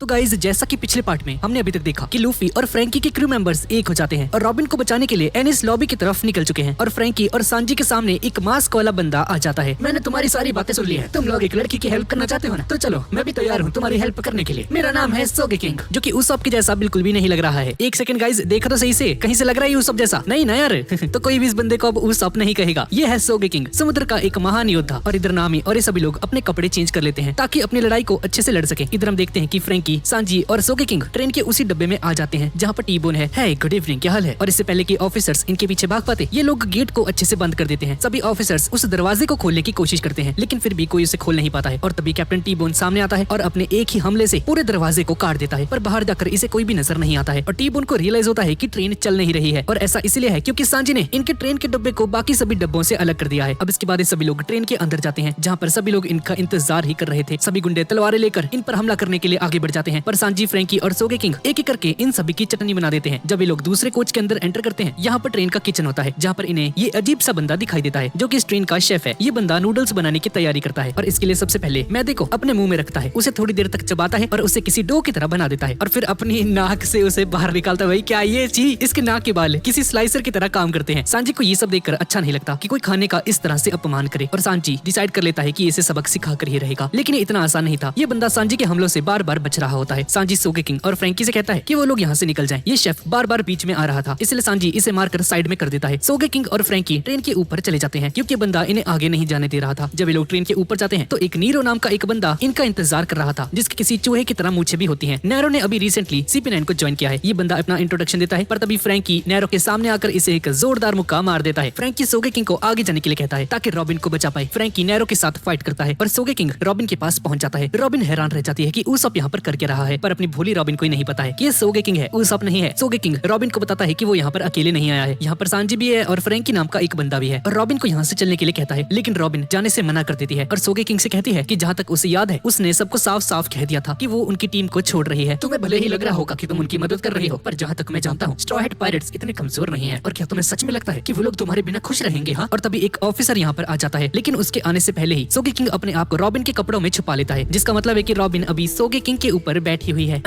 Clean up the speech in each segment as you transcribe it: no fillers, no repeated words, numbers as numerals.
तो गाइज जैसा कि पिछले पार्ट में हमने अभी तक देखा कि लूफी और फ्रैंकी के क्रू मेंबर्स एक हो जाते हैं और रॉबिन को बचाने के लिए एनिस लॉबी की तरफ निकल चुके हैं और फ्रैंकी और सांजी के सामने एक मास्क वाला बंदा आ जाता है। मैंने तुम्हारी सारी बातें सुन ली है, तुम लोग एक लड़की की हेल्प करना चाहते हो ना, तो चलो मैं भी तैयार हूँ तुम्हारी हेल्प करने के लिए। मेरा नाम है सोगेकिंग, जो कि उसप के जैसा बिल्कुल भी नहीं लग रहा है। एक सेकंड गाइज, देखा तो सही से, कहीं से लग रहा है उसप जैसा नहीं ना यार। तो कोई भी इस बंदे को अब उसप नहीं कहेगा। ये है सोगेकिंग, समुद्र का एक महान योद्धा। और इधर नामी और ये सभी लोग अपने कपड़े चेंज कर लेते हैं ताकि अपनी लड़ाई को अच्छे से लड़ सके। इधर हम देखते हैं कि फ्रैंकी, सांजी और सोगेकिंग ट्रेन के उसी डब्बे में आ जाते हैं जहाँ पर टी-बोन है। गुड इवनिंग, क्या हाल है? और इससे पहले कि ऑफिसर्स इनके पीछे भाग पाते, ये लोग गेट को अच्छे से बंद कर देते हैं। सभी ऑफिसर्स उस दरवाजे को खोलने की कोशिश करते हैं, लेकिन फिर भी कोई उसे खोल नहीं पाता है। और तभी कैप्टन टी-बोन सामने आता है और अपने एक ही हमले से पूरे दरवाजे को काट देता है। पर बाहर जाकर इसे कोई भी नजर नहीं आता है और टी-बोन को रियलाइज होता है कि ट्रेन चल नहीं रही है। और ऐसा इसलिए है क्योंकि सांजी ने इनके ट्रेन के डब्बे को बाकी सभी डब्बों से अलग कर दिया है। अब इसके बाद सभी लोग ट्रेन के अंदर जाते हैं जहाँ पर सभी लोग इनका इंतजार ही कर रहे थे। सभी गुंडे तलवारें लेकर इन पर हमला करने के लिए आगे बढ़ जाते हैं, पर सांजी, फ्रैंकी और सोगेकिंग एक एक करके इन सभी की चटनी बना देते हैं। जब ये लोग दूसरे कोच के अंदर एंटर करते हैं, यहाँ पर ट्रेन का किचन होता है जहाँ पर इन्हें ये अजीब सा बंदा दिखाई देता है जो कि इस ट्रेन का शेफ है। ये बंदा नूडल्स बनाने की तैयारी करता है और इसके लिए सबसे पहले मैदे को अपने मुंह में रखता है, उसे थोड़ी देर तक चबाता है और उसे किसी डो की तरह बना देता है और फिर अपनी नाक से उसे बाहर निकालता है। भाई क्या ये चीज, इसके नाक के बाल किसी स्लाइसर की तरह काम करते हैं। सांजी को ये सब देखकर अच्छा नहीं लगता कि कोई खाने का इस तरह से अपमान करे और सांजी डिसाइड कर लेता है कि इसे सबक सिखा कर ही रहेगा। लेकिन ये इतना आसान नहीं था। ये बंदा सांजी के हमलों से बार बार बच रहा होता है। सांजी सोगेकिंग और फ्रैंकी से कहता है कि वो लोग यहाँ से निकल जाएं। ये शेफ बार बार बीच में आ रहा था, इसलिए सांजी इसे मारकर साइड में कर देता है। सोगेकिंग और फ्रैंकी ट्रेन के ऊपर चले जाते हैं क्योंकि बंदा इन्हें आगे नहीं जाने दे रहा था। जब ये लोग ट्रेन के ऊपर जाते हैं तो एक नीरो नाम का एक बंदा इनका इंतजार कर रहा था, जिसके किसी चूहे की तरह मूछें भी होती हैं। नैरो ने अभी रिसेंटली CP9 को ज्वाइन किया है। ये बंदा अपना इंट्रोडक्शन देता है, पर तभी फ्रैंकी नैरो के सामने आकर इसे एक जोरदार मुक्का मार देता है। फ्रैंकी सोगेकिंग को आगे जाने के लिए कहता है ताकि रॉबिन को बचा पाए। फ्रैंकी नैरो के साथ फाइट करता है पर सोगेकिंग रॉबिन के पास पहुंच जाता है। रॉबिन हैरान रह जाती है कि उसप यहाँ पर कर क्या रहा है, पर अपनी भोली रॉबिन को ही नहीं पता है कि ये सोगेकिंग है, उसप नहीं है। सोगेकिंग रॉबिन को बताता है कि वो यहाँ पर अकेले नहीं आया है, यहाँ पर सांजी भी है और फ्रैंकी नाम का एक बंदा भी है और रॉबिन को यहाँ से चलने के लिए कहता है। लेकिन रॉबिन जाने से मना कर देती है और सोगेकिंग से कहती है कि जहाँ तक उसे याद है उसने सबको साफ साफ कह दिया था कि वो उनकी टीम को छोड़ रही है। तुम्हें भले ही लग रहा होगा कि तुम उनकी मदद कर रही हो, पर जहाँ तक मैं जानता हूँ स्ट्रॉ हैट पायरेट्स इतने कमजोर नहीं है। और क्या तुम्हें सच में लगता है कि वो लोग तुम्हारे बिना खुश रहेंगे? हाँ। और तभी एक ऑफिसर यहाँ पर आ जाता है, लेकिन उसके आने से पहले ही सोगेकिंग अपने आप को रॉबिन के कपड़ों में छुपा लेता है, जिसका मतलब है कि रॉबिन अभी सोगेकिंग के ऊपर बैठी हुई है।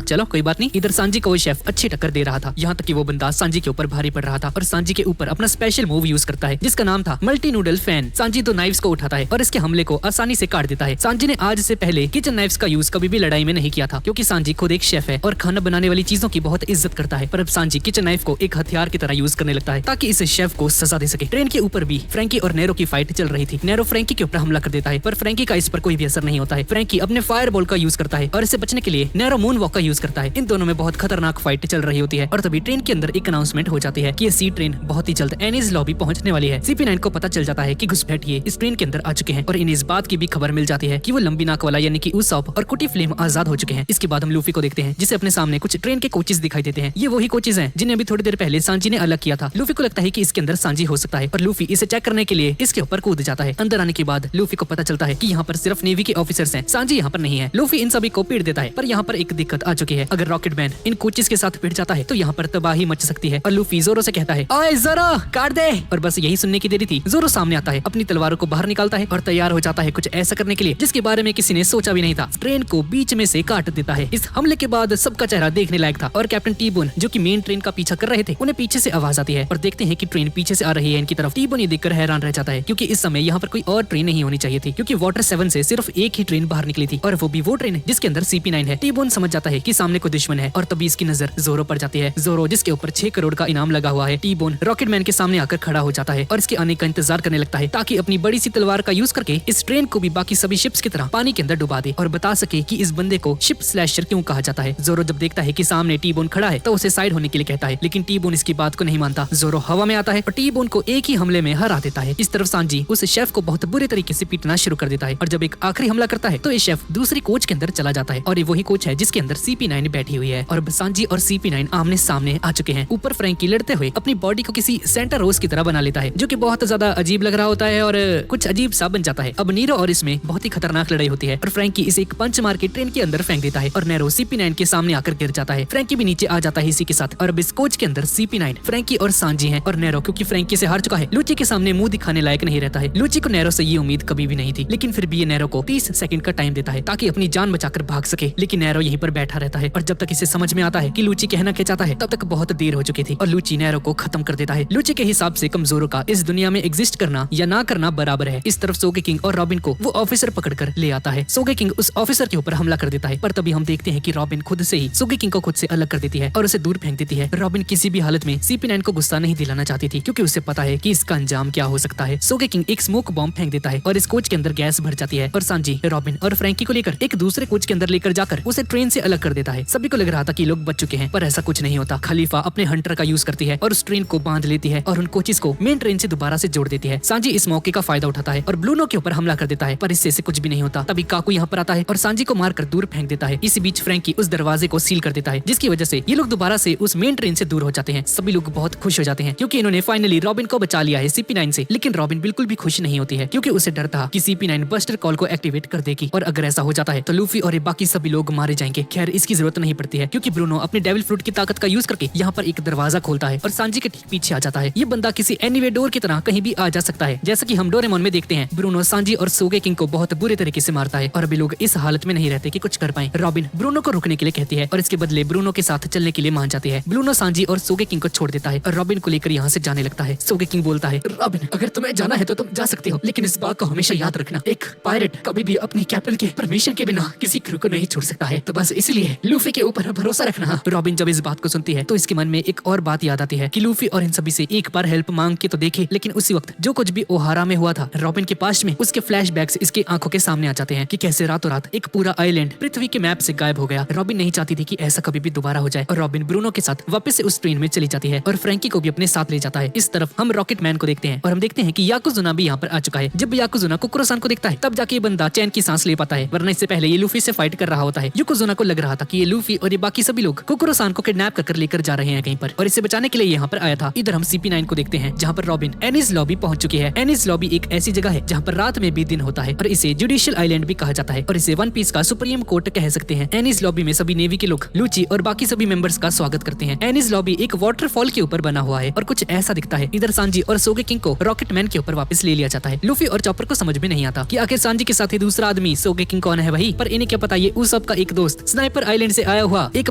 चलो कोई बात नहीं। इधर सांजी को वो शेफ अच्छी टक्कर दे रहा था, यहाँ तक कि वो बंदा सांजी के ऊपर भारी पड़ रहा था और सांजी के ऊपर अपना स्पेशल मूव यूज करता है जिसका नाम था मल्टी नूडल फैन। सांजी दो नाइफ्स को उठाता है और इसके हमले को आसानी से काट देता है। सांजी ने आज से पहले किचन नाइफ्स का यूज कभी भी लड़ाई में नहीं किया था, क्योंकि सांजी खुद एक शेफ है और खाना बनाने वाली चीजों की बहुत इज्जत करता है। पर अब सांजी किचन नाइफ को एक हथियार की तरह यूज करने लगता है ताकि इस शेफ को सजा दे सके। ट्रेन के ऊपर भी फ्रैंकी और नैरो की फाइट चल रही थी। नैरो फ्रैंकी के ऊपर हमला कर देता है, पर फ्रैंकी का इस पर कोई भी असर नहीं होता है। फ्रैंकी अपने फायर बॉल का यूज करता है और इसे बचने के लिए नैरो मून वॉक का यूज करता है। इन दोनों में बहुत खतरनाक फाइट चल रही होती है और तभी ट्रेन के अंदर एक अनाउंसमेंट हो जाती है कि ये सी ट्रेन बहुत ही जल्द एनिस लॉबी पहुंचने वाली है। CP9 को पता चल जाता है कि घुसपैठिए इस ट्रेन के अंदर आ चुके हैं और इन्हें इस बात की भी खबर मिल जाती है कि वो लंबी नाक वाला यानी कि उसप और कुटी फ्लेम आजाद हो चुके हैं। इसके बाद हम लूफी को देखते हैं जिसे अपने सामने कुछ ट्रेन के कोचेस दिखाई देते हैं। ये वही कोचेस हैं जिन्हें अभी थोड़ी देर पहले सांजी ने अलग किया था। लूफी को लगता है कि इसके अंदर सांजी हो सकता है और लूफी इसे चेक करने के लिए इसके ऊपर कूद जाता है। अंदर आने के बाद लूफी को पता चलता है कि यहाँ पर सिर्फ नेवी के ऑफिसर्स हैं, सांजी यहाँ पर नहीं है। लूफी इन सभी को पीट देता है, पर यहाँ पर एक दिक्कत आ चुकी है। अगर रॉकेटमैन इन कोचेस के साथ भिड़ जाता है तो यहाँ पर तबाही मच सकती है और लूफी जोरो से कहता है, ओए जोरो काट दे। और बस यही सुनने की देरी थी। जोरो सामने आता है, अपनी तलवारों को बाहर निकालता है और तैयार हो जाता है कुछ ऐसा करने के लिए जिसके बारे में किसी ने सोचा भी नहीं था। ट्रेन को बीच में से काट देता है। इस हमले के बाद सबका चेहरा देखने लायक था और कैप्टन टी-बोन जो कि मेन ट्रेन का पीछा कर रहे थे, उन्हें पीछे से आवाज आती है और देखते हैं कि ट्रेन पीछे से आ रही है इनकी तरफ। टी-बोन ये देखकर हैरान रह जाता है क्योंकि इस समय यहाँ पर कोई और ट्रेन नहीं होनी चाहिए थी, क्योंकि वाटर 7 से सिर्फ एक ही ट्रेन बाहर निकली थी और वो भी वो ट्रेन जिसके अंदर CP9 है। टी-बोन समझ जाता है कि सामने कोई दुश्मन है और तभी इसकी नजर जोरो पर जाती है। जोरो जिसके ऊपर 6 करोड़ का इनाम लगा हुआ है। टी-बोन रॉकेटमैन के सामने आकर खड़ा हो जाता है और इसके आने का इंतजार करने लगता है ताकि अपनी बड़ी सी तलवार का यूज करके इस ट्रेन को भी बाकी सभी शिप्स की तरह पानी के अंदर डुबा दे और बता सके कि इस बंदे को शिप स्लैशर क्यों कहा जाता है। जोरो जब देखता है कि सामने टी-बोन खड़ा है तो उसे साइड होने के लिए कहता है, लेकिन टी-बोन इसकी बात को नहीं मानता। जोरो हवा में आता है और टी-बोन को एक ही हमले में हरा देता है। इस तरफ सांजी उस शेफ को बहुत बुरे तरीके से पीटना शुरू कर देता है और जब एक आखिरी हमला करता है तो ये शेफ दूसरी कोच के अंदर चला जाता है और ये वही कोच है जिसके अंदर CP9 बैठी हुई है। और सांजी और CP9 आमने सामने आ चुके हैं। ऊपर फ्रैंकी लड़ते हुए अपनी बॉडी को किसी सेंटा रोज की तरह बना लेता है, जो कि बहुत ज्यादा अजीब लग रहा होता है और कुछ अजीब सा बन जाता है। अब नीरो और इसमें बहुत ही खतरनाक लड़ाई होती है और फ्रैंकी इसे एक पंच मार के ट्रेन के अंदर फेंक देता है और नैरो CP9 के सामने आकर गिर जाता है। फ्रैंकी भी नीचे आ जाता है इसी के साथ और अब इस कोच के अंदर CP9, फ्रैंकी और सांजी हैं और नैरो क्योंकि फ्रैंकी से हार चुका है लूची के सामने मुंह दिखाने लायक नहीं रहता है। लूची को नैरो से ये उम्मीद कभी भी नहीं थी, लेकिन फिर भी ये नैरो को 30 सेकंड का टाइम देता है ताकि अपनी जान बचाकर भाग सके, लेकिन नैरो यहीं पर बैठा रहता है और जब तक इसे समझ में आता है कि लूची कहना क्या चाहता है तब तक बहुत देर हो चुकी थी और लूची नैरो को खत्म कर देता है। लूची के हिसाब से कमजोरों का इस दुनिया में एग्जिस्ट करना या ना करना बराबर है। इस तरफ सोगे किंग और रॉबिन को वो ऑफिसर पकड़कर ले आता है। सोगे किंग उस ऑफिसर के ऊपर हमला कर देता है, पर तभी हम देखते हैं कि रॉबिन खुद से ही सोगे किंग को खुद से अलग कर देती है और उसे दूर फेंक देती है। रॉबिन किसी भी हालत में CP9 को गुस्सा नहीं दिलाना चाहती थी क्योंकि उसे पता है कि इसका अंजाम क्या हो सकता है। सोगे किंग एक स्मोक बॉम्ब फेंक देता है और इस कोच के अंदर गैस भर जाती है और सांजी, रॉबिन और फ्रैंकी को लेकर एक दूसरे कोच के अंदर लेकर जाकर उसे ट्रेन से अलग कर देता है। सभी को लग रहा था कि लोग बच चुके हैं, पर ऐसा कुछ नहीं होता। खलीफा अपने हंटर का यूज करती है और उस ट्रेन को बांध लेती है और उन कोचेस को मेन ट्रेन से दोबारा से जोड़ देती है। सांजी इस मौके का फायदा उठाता है और ब्लूनो के ऊपर हमला कर देता है, पर इससे कुछ भी नहीं होता। तभी काकू यहाँ पर आता है और सांजी को मारकर दूर फेंक देता है। इसी बीच फ्रैंकी उस दरवाजे को सील कर देता है, जिसकी वजह से ये लोग दोबारा से उस मेन ट्रेन से दूर हो जाते हैं। सभी लोग बहुत खुश हो जाते हैं क्योंकि इन्होंने फाइनली रॉबिन को बचा लिया है CP9 से। लेकिन रॉबिन बिल्कुल भी खुश नहीं होती है क्योंकि उसे डर था कि CP9 बस्टर कॉल को एक्टिवेट कर देगी और अगर ऐसा हो जाता है तो लूफी और बाकी सभी लोग मारे जाएंगे। खैर इसकी जरूरत नहीं पड़ती है क्योंकि ब्रूनो अपने डेविल फ्रूट की ताकत का यूज करके यहाँ पर एक दरवाजा खोलता है और सांजी के ठीक पीछे आ जाता है। ये बंदा किसी एनीवे डोर की तरह कहीं भी आ जा सकता है, जैसा कि हम डोरेमोन में देखते हैं। ब्रूनो सांजी और सोगे किंग को बहुत बुरे तरीके से मारता है और अभी लोग इस हालत में नहीं रहते कि कुछ कर पाए। रॉबिन ब्रूनो को रुकने के लिए कहती है और इसके बदले ब्रूनो के साथ चलने के लिए मान जाती है। ब्रूनो सांजी और सोगे किंग को छोड़ देता है और रॉबिन को लेकर यहाँ से जाने लगता है। सोगे किंग बोलता है, रॉबिन अगर तुम्हें जाना है तो तुम जा सकती हो, लेकिन इस बात को हमेशा याद रखना, एक पायरेट कभी भी अपनी कैप्टन के परमिशन के बिना किसी क्रू को नहीं छोड़ सकता है, तो बस इसलिए लूफी के ऊपर भरोसा रखना। रॉबिन जब इस बात को सुनती है तो इसके मन में एक और बात याद आती है कि लूफी और इन सभी से एक बार हेल्प मांग के तो देखे। लेकिन उसी वक्त जो कुछ भी ओहारा में हुआ था रॉबिन के पास में, उसके फ्लैशबैक्स इसके आंखों के सामने आ जाते हैं कि कैसे रातों रात एक पूरा आइलैंड पृथ्वी के मैप से गायब हो गया। रॉबिन नहीं चाहती थी कि ऐसा कभी भी दोबारा हो जाए और रॉबिन ब्रूनो के साथ वापस से उस ट्रेन में चली जाती है और फ्रैंकी को भी अपने साथ ले जाता है। इस तरफ हम रॉकेट मैन को देखते हैं और हम देखते हैं कि याकुजुना भी यहाँ पर आ चुका है। जब याकुजुना कुकुरो-सान को देखता है तब जाके ये बंदा चैन की सांस ले पाता है, वरना इससे पहले ये लूफी से फाइट कर रहा होता है। याकुजुना को लग रहा था कि ये लूफी और ये बाकी सभी लोग कुकुरो-सान को किडनैप कर लेकर जा रहे हैं कहीं पर और इसे बचाने के लिए यहाँ पर आया था। इधर हम CP9 को देखते हैं जहाँ पर रॉबिन एनिस लॉबी पहुंच चुकी है। एनिस लॉबी एक ऐसी जगह है जहाँ पर रात में भी दिन होता है और इसे जुडिशियल आइलैंड भी कहा जाता है और इसे वन पीस का सुप्रीम कोर्ट कह सकते हैं। एनिस लॉबी में सभी नेवी के लोग लूची और बाकी सभी मेंबर्स का स्वागत करते हैं। एनिस लॉबी एक वाटरफॉल के ऊपर बना हुआ है और कुछ ऐसा दिखता है। इधर सांजी और सोगे किंग को रॉकेट मैन के ऊपर वापस ले लिया जाता है। लूफी और चॉपर को समझ में नहीं आता कि आखिर सांजी के साथ ही दूसरा आदमी सोगे किंग कौन है भाई, पर इन्हें क्या पता ये उसब का एक दोस्त स्नाइपर आइलैंड से आया हुआ एक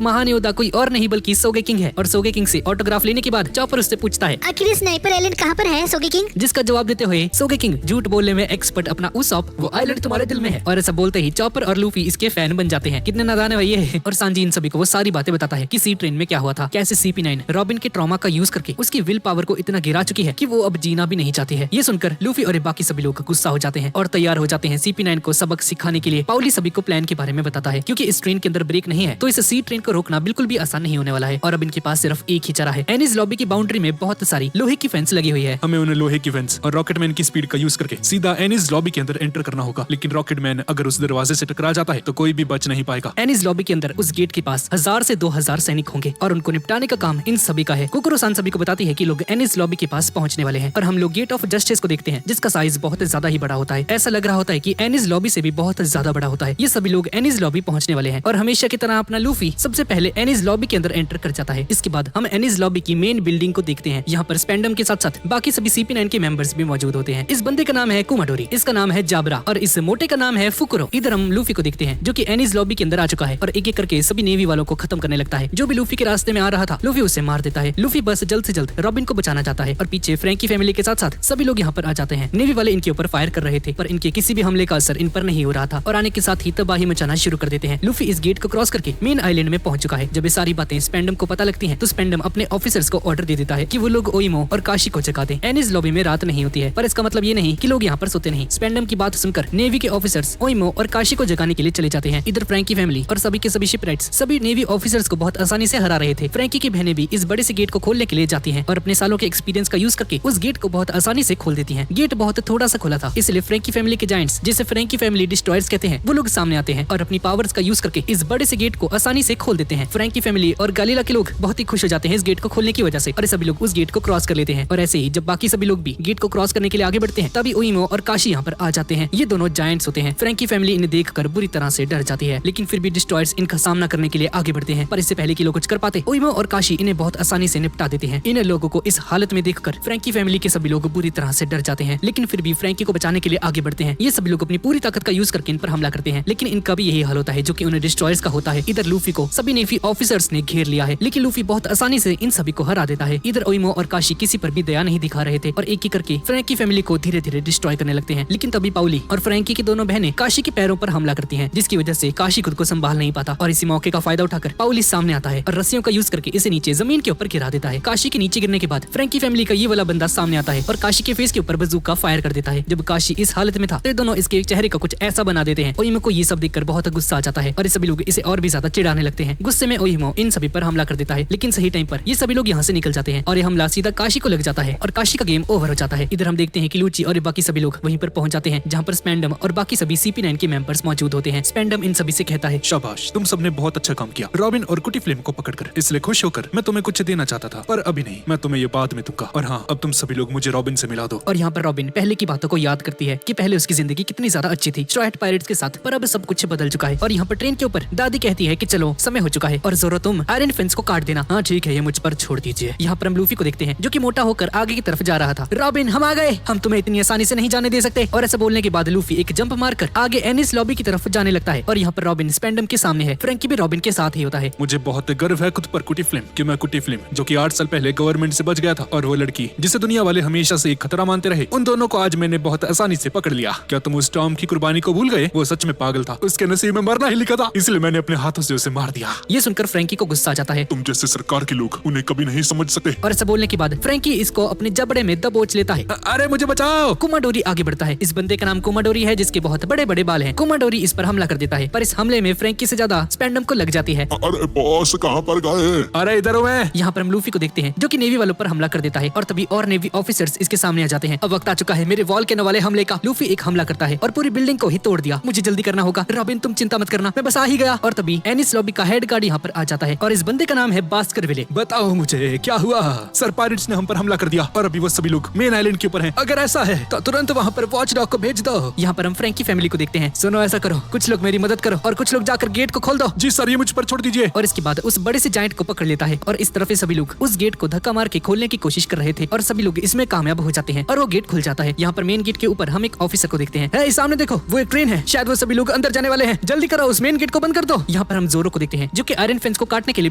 महान योद्धा कोई और नहीं बल्कि सोगे किंग है। और सोगे किंग से ऑटोग्राफ लेने के बाद चॉपर उससे पूछता है, आखिर स्नाइपर आइलैंड कहाँ पर है सोगे किंग? जिसका जवाब देते हुए सोगे किंग झूठ बोलने में एक्सपर्ट अपना उसब, वो आइलैंड तुम्हारे दिल में है। और ऐसा बोलते ही चॉपर और लूफी इसके फैन बन जाते हैं। कितने नादान है भाई ये। और सांजी इन सभी को वो सारी बातें बताता है कि सी ट्रेन में क्या हुआ था, कैसे CP9 रॉबिन के ट्रॉमा का यूज करके उसकी विल पावर को इतना गिरा चुकी है कि वो अब जीना भी नहीं चाहती है। ये सुनकर लूफी और बाकी सभी लोग गुस्सा हो जाते हैं और तैयार हो जाते हैं CP9 को सबक सिखाने के लिए। पाउली सभी को प्लान के बारे में बताता है क्योंकि इस ट्रेन के अंदर ब्रेक नहीं है तो इस सी ट्रेन को रोकना बिल्कुल भी आसान नहीं होने वाला है और अब इनके पास सिर्फ एक ही चारा है। एनिस लॉबी की बाउंड्री में बहुत सारी लोहे की फेंस लगी हुई है। हमें उन्हें लोहे की फेंस और रॉकेटमैन की स्पीड का यूज करके सीधा एनिस लॉबी के अंदर एंटर करना होगा, लेकिन रॉकेटमैन अगर उस दरवाजे से टकरा जाता है तो कोई भी बच नहीं पाएगा। एनिस लॉबी के अंदर उस गेट के पास 1000 से 2000 सैनिक होंगे और उनको निपटाने का काम इन सभी का है। कुकुरो-सान सभी को बताती है कि लोग एनिस लॉबी के पास पहुंचने वाले हैं और हम लोग गेट ऑफ जस्टिस को देखते हैं जिसका साइज बहुत ज्यादा ही बड़ा होता है। ऐसा लग रहा होता है कि एनिस लॉबी से भी बहुत ज्यादा बड़ा होता है। ये सभी लोग एनिस लॉबी पहुंचने वाले हैं और हमेशा की तरह अपना लूफी सबसे पहले एनिस लॉबी के अंदर एंटर कर जाता है। इसके बाद हम एनिस लॉबी की मेन बिल्डिंग को देखते हैं। यहाँ पर स्पेंडम के साथ साथ बाकी सभी CP9 के मेंबर्स भी मौजूद होते हैं। इस बंदे का नाम है कुमाडोरी, इसका नाम है जाबरा और इस मोटे का नाम है फुकुरो। इधर हम लूफी को देखते हैं जो कि एनिस लॉबी के अंदर आ चुका है और एक एक करके सभी नेवी वालों को खत्म करने लगता है। जो भी लूफी के रास्ते में आ रहा था लूफी उसे मार देता है। लूफी बस जल्द से जल्द रॉबिन को बचाना चाहता है और पीछे फ्रैंकी फैमिली के साथ साथ सभी लोग यहाँ पर आ जाते हैं। नेवी वाले इनके ऊपर फायर कर रहे थे पर इनके किसी भी हमले का असर इन पर नहीं हो रहा था और आने के साथ ही तबाही मचाना शुरू कर देते हैं। लूफी इस गेट को क्रॉस करके मेन आइलैंड में पहुंच चुका है। जब ये सारी बातें स्पेंडम को पता लगती हैं तो स्पेंडम अपने ऑफिसर्स को ऑर्डर दे देता है कि वो लोग ओइमो और काशी को जगा दें। एनिस लॉबी में रात नहीं होती है पर इसका मतलब ये नहीं कि लोग यहाँ पर सोते नहीं। स्पेंडम की बात सुनकर नेवी के ऑफिसर्स ओइमो और काशी को जगाने के लिए चले जाते हैं। इधर फ्रैंकी फैमिली और सभी के सभी शिपराइट्स सभी नेवी ऑफिसर्स को बहुत आसानी से हरा रहे थे। फ्रैंकी की बहनें भी इस बड़े से गेट को खोलने के लिए जाती हैं और अपने सालों के एक्सपीरियंस का यूज करके उस गेट को बहुत आसानी से खोल देती हैं। गेट बहुत थोड़ा सा खुला था इसलिए फ्रैंकी फैमिली के जायंट्स जिसे फ्रैंकी फैमिली डिस्ट्रॉयर्स कहते हैं वो लोग सामने आते हैं और अपनी पावर्स का यूज करके इस बड़े से गेट को आसानी से खोल देते हैं। फ्रैंकी फैमिली और गालीला के लोग बहुत ही खुश हो जाते हैं इस गेट को खोलने की वजह से और सभी लोग उस गेट को क्रॉस कर लेते हैं। और ऐसे ही जब बाकी सभी लोग भी गेट को क्रॉस करने के लिए आगे बढ़ते हैं तभी ओइमो और काशी यहाँ पर आ जाते हैं। ये दोनों जायंट्स होते हैं। फ्रैंकी फैमिली इन्हें देखकर बुरी तरह से डर जाती है लेकिन फिर भी डिस्ट्रॉयर्स इनका सामना करने के लिए आगे बढ़ते हैं पर इससे पहले कि लोग कुछ कर पाते ओइमो और काशी इन्हें बहुत आसानी से निपटा देते हैं। इन लोगों को इस हालत में देखकर फ्रैंकी फैमिली के सभी लोग बुरी तरह से डर जाते हैं लेकिन फिर भी फ्रैंकी को बचाने के लिए आगे बढ़ते हैं। ये सभी लोग अपनी पूरी ताकत का यूज करके इन पर हमला करते हैं लेकिन इनका भी यही हाल होता है जो कि उन्हें डिस्ट्रॉयर्स का होता है। इधर लूफी को सभी नेवी ऑफिसर्स ने घेर लिया है, लेकिन लूफी बहुत आसानी से इन सभी को हरा देता है। इधर ओइमो और काशी किसी पर भी दया नहीं दिखा रहे थे और एक एक करके फ्रैंकी फैमिली को धीरे धीरे डिस्ट्रॉय करने लगते हैं। लेकिन तभी पाउली और फ्रैंकी की दोनों बहनें काशी के पैरों पर हमला करती हैं, जिसकी वजह से काशी खुद को संभाल नहीं पाता और इसी मौके का फायदा उठाकर पाउली सामने आता है और रस्सियों का यूज करके इसे नीचे जमीन के ऊपर गिरा देता है। काशी के नीचे गिरने के बाद फ्रैंकी फैमिली का ये वाला बंदा सामने आता है और काशी के फेस के ऊपर बंदूक फायर कर देता है। जब काशी इस हालत में था तो दोनों इसके चेहरे का कुछ ऐसा बना देते हैं। ओइमो को ये सब देखकर बहुत गुस्सा आ जाता है और सभी लोग इसे और भी ज्यादा चिढ़ाने लगते हैं। गुस्से में ओइमो इन सभी पर हमला कर देता है, लेकिन सही टाइम पर ये सभी लोग यहाँ से निकल जाते हैं और ये हमला सीधा काशी को लग जाता है और काशी का गेम ओवर हो जाता है। इधर हम देखते हैं कि लूची और बाकी सभी लोग वहीं पर पहुंच जाते हैं जहाँ पर स्पेंडम और बाकी सभी CP9 के मेंबर्स मौजूद होते हैं। स्पेंडम इन सभी से कहता है, शाबाश, तुम सबने बहुत अच्छा काम किया रॉबिन और कुटी फ्लेम को पकड़कर। इसलिए खुश होकर मैं तुम्हें कुछ देना चाहता था, पर अभी नहीं, मैं तुम्हें ये बाद में दूंगा। और हाँ, अब तुम सभी लोग मुझे रॉबिन से मिला दो। और यहाँ पर रॉबिन पहले की बातों को याद करती है कि पहले उसकी जिंदगी कितनी ज्यादा अच्छी थी स्ट्रॉ हैट पायरेट्स के साथ, पर अब सब कुछ बदल चुका है। और यहाँ पर ट्रेन के ऊपर दादी कहती है कि चलो समय हो चुका है और जोरो तुम आयरन फेंस को काट देना। हाँ ठीक है, ये मुझ पर छोड़ दीजिए। यहाँ पर हम लूफी को देखते हैं जो कि मोटा होकर आगे की तरफ जा रहा था। रॉबिन, हम आ गए, हम तुम्हें इतनी आसानी से नहीं जाने दे सकते। और ऐसा बोलने के बाद लूफी एक जंप मारकर आगे एनिस लॉबी की तरफ जाने लगता है और यहाँ पर रॉबिन स्पेंडम के सामने है। फ्रैंकी भी रॉबिन के साथ ही होता है। मुझे बहुत गर्व है खुद पर कुटी फ्लेम कि मैं कुटी फ्लेम जो कि 8 साल पहले गवर्नमेंट से बच गया था और वो लड़की जिसे दुनिया वाले हमेशा से एक खतरा मानते रहे, उन दोनों को आज मैंने बहुत आसानी से पकड़ लिया। क्या तुम उस टॉम की कुर्बानी को भूल गए? वो सच में पागल था, उसके नसीब में मरना ही लिखा था, इसलिए मैंने अपने हाथों से उसे मार दिया। ये सुनकर फ्रैंकी को गुस्सा आ जाता है। तुम जैसे सरकार के लोग उन्हें कभी नहीं समझ सकते। और ऐसा बोलने के बाद फ्रैंकी इसको अपने जबड़े में दबोच लेता है। अरे मुझे बचाओ। कुमाडोरी आगे बढ़ता है। इस बंदे का नाम कुमाडोरी है जिसके बहुत बड़े बड़े बाल हैं। कुमाडोरी इस पर हमला कर देता है, पर इस हमले में फ्रैंकी से ज्यादा स्पेंडम को लग जाती है। अरे बॉस, कहाँ पर गए? अरे इधर हूँ मैं। यहाँ पर हम लूफी को देखते हैं जो कि नेवी वालों पर हमला कर देता है और तभी और नेवी ऑफिसर्स इसके सामने आ जाते हैं। अब वक्त आ चुका है मेरे वॉल्केनो वाले हमले का। लूफी एक हमला करता है और पूरी बिल्डिंग को ही तोड़ दिया। मुझे जल्दी करना होगा। रॉबिन, तुम चिंता मत करना, मैं बस आ ही गया। और तभी एनिस लॉबी का हेड गार्ड यहाँ पर आ जाता है और इस बंदे का नाम है बास्करविले। बताओ मुझे क्या हुआ? सर पायरेट्स ने हम पर हमला कर दिया और अभी वो सभी लोग मेन आइलैंड के ऊपर हैं। अगर ऐसा है तो तुरंत वहाँ पर वॉच डॉग को भेज दो। यहाँ पर हम फ्रैंकी फैमिली को देखते हैं। सुनो, ऐसा करो, कुछ लोग मेरी मदद करो और कुछ लोग जाकर गेट को खोल दो। जी सर, ये मुझ पर छोड़ दीजिए। और इसके बाद उस बड़े से जायंट को पकड़ लेता है और इस तरफ से सभी लोग उस गेट को धक्का मार के खोलने की कोशिश कर रहे थे और सभी लोग इसमें कामयाब हो जाते हैं और वो गेट खुल जाता है। यहाँ पर मेन गेट के ऊपर हम एक ऑफिसर को देखते हैं। हे, सामने देखो, वो एक ट्रेन है, शायद वो सभी लोग अंदर जाने वाले हैं। जल्दी करो, उस मेन गेट को बंद कर दो। यहाँ पर हम जोरो को देखते हैं जो कि आयरन फेंस को काटने के लिए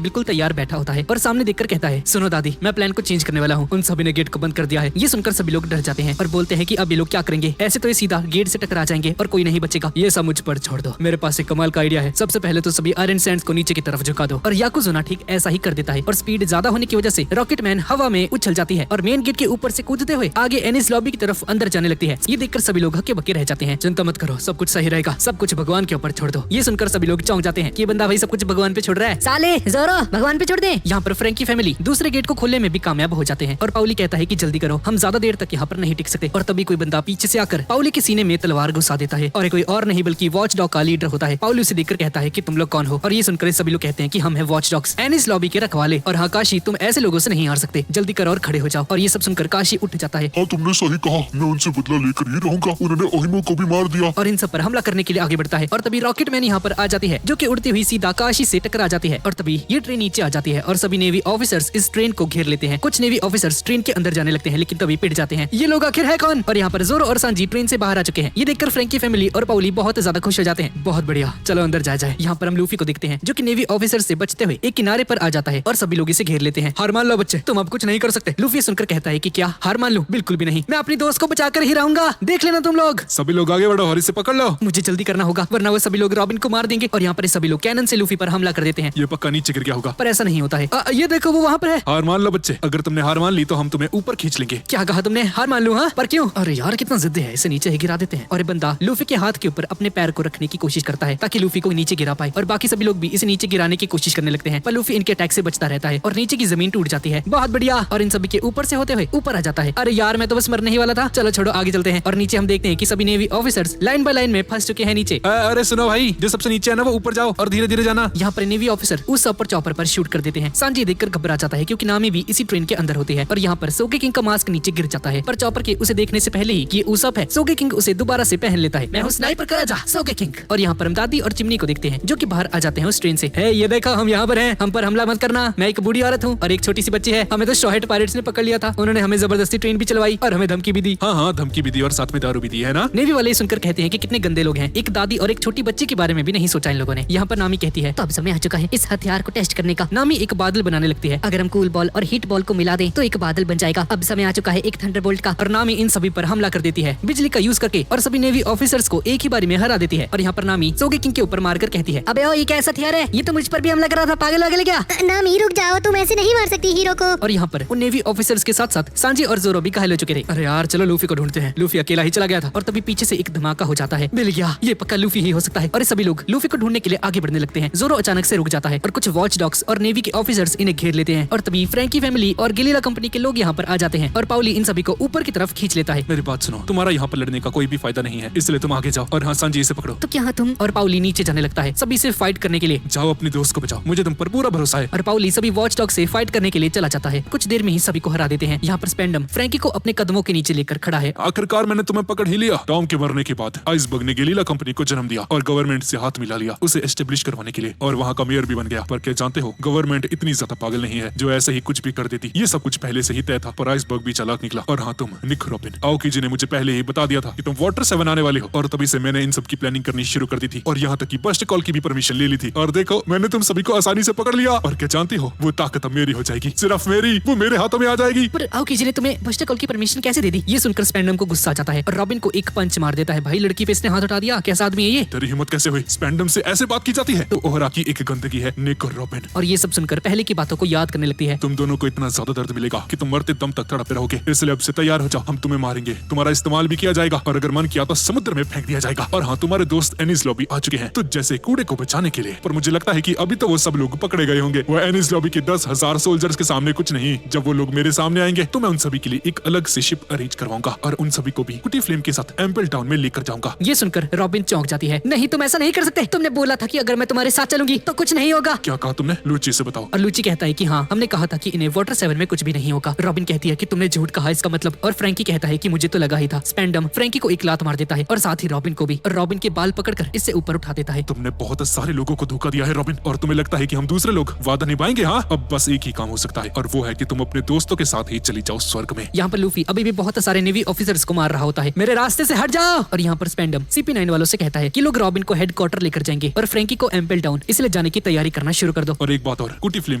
बिल्कुल तैयार बैठा होता है और सामने देखकर कहता है, सुनो दादी, मैं प्लान को चेंज करने वाला हूँ। उन सभी ने गेट को बंद कर दिया है। ये सुनकर सभी लोग डर जाते हैं और बोलते हैं कि अब ये लोग क्या करेंगे? ऐसे तो ये सीधा गेट से टकरा जाएंगे और कोई नहीं बचेगा। ये सब मुझ पर छोड़ दो, मेरे पास एक कमाल का आइडिया है। सबसे पहले तो सभी आयरन सैंड्स को नीचे की तरफ झुका दो। और याकुज़ुना ठीक ऐसा ही कर देता है और स्पीड ज्यादा होने की वजह से रॉकेट मैन हवा में उछल जाती है और मेन गेट के ऊपर से कूदते हुए आगे एनिस लॉबी की तरफ अंदर जाने लगती है। ये देखकर सभी लोग हक्के बक्के रह जाते हैं। चिंता मत करो, सब कुछ सही रहेगा, सब कुछ भगवान के ऊपर छोड़ दो। ये सुनकर सभी लोग चौंक जाते हैं कि ये बंदा भाई सब कुछ भगवान पे छोड़ रहा है। साले जोरो, भगवान पे छोड़ दे। यहाँ पर फ्रैंकी फैमिली दूसरे गेट को खोलने में भी कामयाब हो जाते हैं और पाउली कहता है कि जल्दी करो, हम ज्यादा देर तक यहाँ पर नहीं टिक सकते। और तभी कोई बंदा पीछे से आकर पाउली के सीने में तलवार घुसा देता है और कोई और नहीं बल्कि वॉच डॉग का लीडर होता है। पाउली उसे देखकर कहता है कि तुम लोग कौन हो? और ये सुनकर सभी लोग कहते हैं कि हम हैं वॉच डॉग्स, एनिस लॉबी के रखवाले। और हाँ काशी, तुम ऐसे लोगों से नहीं हार सकते, जल्दी करो और खड़े हो जाओ। और ये सब सुनकर काशी उठ जाता है। हाँ, तुमने सही कहा, मैं उनसे बदला लेकर ही रहूंगा। उन्होंने ओहिमो को भी मार दिया। और इन सब पर हमला करने के लिए आगे बढ़ता है और तभी रॉकेट मैन यहाँ पर आ जाती है जो कि उड़ती हुई सीधा काशी से टकरा जाती है। और तभी ये ट्रेन नीचे आ जाती है और सभी नेवी ऑफिसर्स इस ट्रेन को घेर लेते हैं। कुछ नेवी ऑफिसर्स ट्रेन के अंदर जाने लगते हैं लेकिन तभी पिट जाते हैं। ये लोग आखिर है कौन? और यहाँ पर जोरो और सांजी ट्रेन से बाहर आ चुके हैं। ये देखकर फ्रैंकी फैमिली और पाउली बहुत ज्यादा खुश हो जाते हैं। बहुत बढ़िया, चलो अंदर जाया जाए। यहाँ पर हम लूफी को देखते हैं जो कि नेवी ऑफिसर से बचते हुए एक किनारे पर आ जाता है और सभी लोग इसे घेर लेते हैं। हार मान लो बच्चे, तुम अब कुछ नहीं कर सकते। लूफी सुनकर कहता है कि क्या हार मान लूं? बिल्कुल भी नहीं, मैं अपनी दोस्त को बचाकर ही रहूंगा, देख लेना तुम लोग। सभी लोग आगे बढ़ो और इसे पकड़ लो। मुझे जल्दी करना होगा वरना वो सभी लोग रॉबिन को मार देंगे। और यहाँ पर सभी लोग कैनन से लूफी पर हमला कर देते हैं। ये पक्का नीचे गिर गया होगा, पर ऐसा नहीं होता है। ये देखो, वो वहाँ पर है। हार मान लो बच्चे, अगर तुमने हार मान ली तो हम तुम्हें ऊपर खींच लेंगे। क्या कहा तुमने? हार मान लूं? हाँ, पर क्यों? अरे यार कितना जिद्दी है, इसे नीचे ही गिरा देते हैं। और ये बंदा लूफी के हाथ के ऊपर अपने पैर को रखने की कोशिश करता है ताकि लूफी को नीचे गिरा पाए और बाकी सभी लोग भी इसे नीचे गिराने की कोशिश करने लगते हैं। पर लूफी इनके अटैक से बचता रहता है और नीचे की जमीन टूट जाती है। बहुत बढ़िया। और इन सभी के ऊपर से होते हुए ऊपर आ जाता है। अरे यार, मैं तो बस मरने ही वाला था। चलो छोड़ो, आगे चलते हैं। और नीचे हम देखते हैं कि सभी navy officers line by line में फंस चुके हैं नीचे। अरे सुनो भाई, जो सबसे नीचे है ना वो ऊपर जाओ और धीरे धीरे जाना। यहाँ पर नेवी ऑफिसर उस सुपर चॉपर पर शूट कर देते हैं। सांजी देखकर घबरा जाता है क्योंकि नामी भी इसी ट्रेन के अंदर होती है। और यहाँ पर सोगे किंग का मास्क नीचे गिर जाता है पर चॉपर के उसे देखने से पहले ही ये उसप है। सोगे किंग उसे दोबारा से पहन लेता है। मैं हूँ स्नाइपर का राजा सोगे किंग। और यहाँ पर हम दादी और चिमनी को देखते हैं जो कि बाहर आ जाते हैं उस ट्रेन से। हे, ये देखो, हम यहाँ पर हैं, हम पर हमला मत करना। मैं एक बूढ़ी औरत हूँ और एक छोटी सी बच्ची है। हमें तो स्ट्रॉ हैट पायरेट्स ने पकड़ लिया था। उन्होंने हमें जबरदस्ती ट्रेन भी चलवाई और हमें धमकी भी दी। हाँ हाँ, धमकी भी दी और साथ में दारू भी दी है ना। नेवी वाले सुनकर कहते हैं कि कितने गंदे लोग हैं। एक दादी और एक छोटी बच्ची के बारे में भी नहीं सोचा इन लोगों ने। यहाँ पर नामी कहती है, तो अब समय आ चुका है इस हथियार को टेस्ट करने का। नामी एक बादल बनाने लगती है। अगर हम कूल बॉल और हीट बॉल को मिला दें तो एक बादल बन जाएगा। अब समय आ चुका है एक थंडरबोल्ट का। और नामी इन सभी पर हमला कर देती है बिजली का यूज करके और सभी नेवी ऑफिसर्स को एक ही बारी में हरा देती है। और यहाँ पर नामी सोगे किंग के ऊपर मारकर कहती है, अबे ओ ये कैसा हथियार है? ये तो मुझ पर भी हमला कर रहा था, पागल वगैरह क्या? नामी रुक जाओ, तुम ऐसे नहीं मार सकती हीरो को। और यहाँ पर उन नेवी ऑफिसर्स के साथ साथ सांजी और जोरो भी घायल हो चुके थे। अरे यार चलो लूफी को ढूंढते हैं। लूफी अकेला ही चला गया था और तभी पीछे से एक धमाका हो जाता है। मिल गया, ये पक्का लूफी ही हो सकता है। और सभी लोग लूफी को ढूंढने के लिए आगे बढ़ने लगते हैं। जोरो अचानक से रुक जाता है और कुछ वॉच डॉग्स और नेवी के ऑफिसर्स इन्हें घेर लेते हैं। और तभी फ्रैंकी फैमिली और गिलीला कंपनी के लोग यहाँ पर आ जाते हैं और पाउली इन सभी को ऊपर की तरफ खींच लेता है। मेरी बात सुनो, तुम्हारा यहाँ पर लड़ने का कोई भी फायदा नहीं है, इसलिए तुम आगे जाओ और हाँ सांजी इसे पकड़ो। तो क्या तुम? और पाउली नीचे जाने लगता है सभी से फाइट करने के लिए। जाओ अपने दोस्त को बचाओ, मुझे तुम पर पूरा भरोसा है। और पाउली सभी वॉच डॉग से फाइट करने के लिए चला जाता है। कुछ देर में ही सभी को हरा देते हैं। यहाँ पर स्पेंडम फ्रैंकी को अपने कदमों के नीचे लेकर खड़ा है। आखिरकार मैंने तुम्हें पकड़ ही लिया। टॉम के मरने के बाद आइसबर्ग ने गिलीला कंपनी को जन्म दिया और गवर्नमेंट से हाथ मिला लिया उसे एस्टेब्लिश करवाने के लिए, और वहाँ का मेयर भी बन गया। पर क्या जानते हो, गवर्नमेंट इतनी ज्यादा पागल नहीं है जो ऐसे ही कुछ भी कर देती। ये सब कुछ पहले से ही तय था, पर आइसबर्ग भी चालाक निकला। और हाँ, तुम निक रॉबिन, आओकी जी ने मुझे पहले ही बता दिया था कि तुम वाटर 7 आने वाले हो, और तभी से मैंने इन सब की प्लानिंग करनी शुरू कर दी थी और यहाँ तक कि बस्ट कॉल की भी परमिशन ले ली थी। और देखो, मैंने तुम सभी को आसानी से पकड़ लिया। और क्या जानती हो, वो ताकत अब मेरी हो जाएगी, सिर्फ मेरी, वो मेरे हाथों में आ जाएगी। पर आओकी जी ने तुम्हें बस्टर कॉल की परमिशन कैसे दे दी? ये सुनकर स्पेंडम को गुस्सा आ जाता है और रॉबिन को एक पंच मार देता है। भाई लड़की पे इसने हाथ उठा दिया, कैसा आदमी है ये? तेरी हिम्मत कैसे हुई? स्पेंडम से ऐसे बात की जाती है? तो ओहरा की एक गंदगी है निक और रॉबिन। और ये सब सुनकर पहले की बातों को याद करने लगती है। तुम दोनों को इतना ज्यादा दर्द मिलेगा कि तुम मरते दम तक तड़पे रहोगे, इसलिए अब से तैयार हो जाओ। हम तुम्हें मारेंगे, तुम्हारा इस्तेमाल भी किया जाएगा और अगर मन किया तो समुद्र में फेंक दिया जाएगा। और हाँ, तुम्हारे दोस्त एनिस लॉबी आ चुके हैं तो जैसे कूड़े को बचाने के लिए। पर मुझे लगता है कि अभी तो वो सब लोग पकड़े गए होंगे। वो एनिस लॉबी के 10,000 सोल्जर्स के सामने कुछ नहीं। जब वो लोग मेरे सामने आएंगे तो मैं उन सभी के लिए एक अलग से शिप अरेंज करवाऊंगा और उन सभी को भी कुटी फ्लेम के साथ एम्पल टाउन में लेकर जाऊंगा। ये सुनकर रॉबिन चौंक जाती है। नहीं, तुम ऐसा नहीं कर सकते। तुमने बोला था कि अगर मैं तुम्हारे साथ चलूंगी तो कुछ नहीं होगा। क्या कहा तुमने? लूची से बताओ। और लूची कहता है कि हाँ, हमने कहा था कि इन्हें वाटर 7 में कुछ भी नहीं होगा। रॉबिन कहती है कि तुमने झूठ कहा, इसका मतलब। और फ्रैंकी कहता है कि मुझे तो लगा ही था। स्पेंडम फ्रैंकी को एक लात मार देता है और साथ ही रॉबिन को भी, और रॉबिन के बाल पकड़कर इससे ऊपर उठा देता है। तुमने बहुत सारे लोगों को धोखा दिया है रॉबिन, और तुम्हें लगता है कि हम दूसरे लोग वादा निभाएंगे? हाँ, अब बस एक ही काम हो सकता है और वो है कि तुम अपने दोस्तों के साथ ही चली जाओ स्वर्ग में। यहाँ पर लूफी अभी भी बहुत सारे नेवी ऑफिसर्स को मार रहा होता है। मेरे रास्ते से हट जाओ। और यहाँ पर स्पेंडम CP9 वालों से कहता है कि लोग रॉबिन को हेडक्वार्टर लेकर जाएंगे और फ्रैंकी को एम्पल टाउन, इसलिए जाने की तैयारी करना शुरू कर दो। और एक बात और, कुटी फ्लेम